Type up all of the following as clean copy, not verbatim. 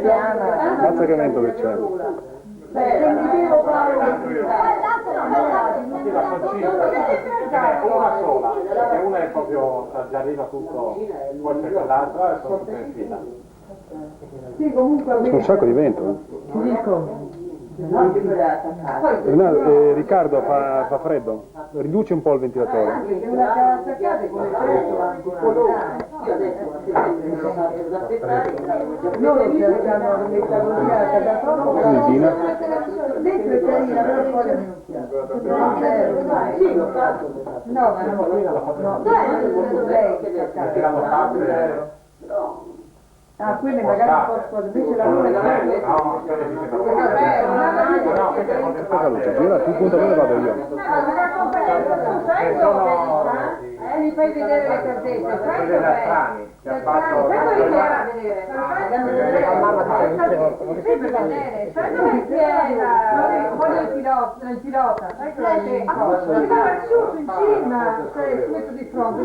Mazza che vento che c'è. Se mi devo fare una sola, e una è proprio, già arriva tutto, poi c'è quell'altra e sono tutte in fila. Sì, comunque C'è un sacco di vento. ti dico. Riccardo, fa freddo. Riduce un po' il ventilatore. Una casa attaccata con il prezzo loro cercano di metallurgiare da troppo. Quindina. Dentro è carina, però poi è sì, lo faccio. No, ma no, lei che sta ah, quindi magari un po' scuola, invece la luna è Cosa luce? Gira, tu punta dove vado io? Mi fai vedere le casette, Quelle da strani, che ha fatto... fai vedere, sai dove c'è quello del pilota, sai che su in cima, si mette di fronte,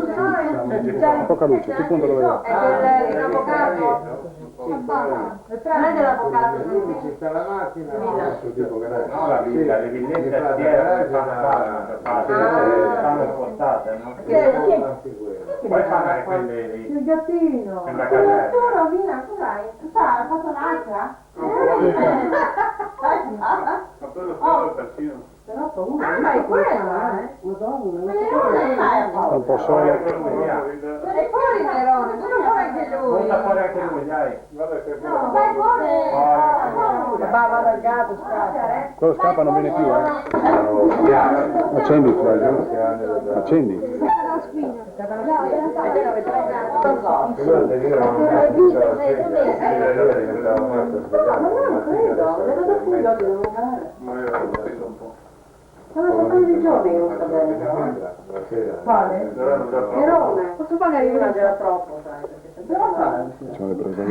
Poca luce, tu punta dove vai? è dell'avvocato, non è dell'avvocato, Ci sta la macchina, No, le villette a fiera stanno spostate, no? Poi fanno anche quelle lì. il gattino. Sembra casella. Romina, cos'hai? Ha fatto un'altra? Ma quello solo persino. Però paura. Ah, ma è quella, Madonna, Sta un po' sole. E poi il Nerone, non vuole anche lui. Porta fuori anche lui, dai. Guarda che No, vai fuori. va dal gatto, scappa. Quello scappa non viene più, Accendi il flash. Accendi. Sono un paio di giorni che non sta bene. Quale? Nerone. Posso pagare una già troppo, sai, perché sempre... Facciamo le prese.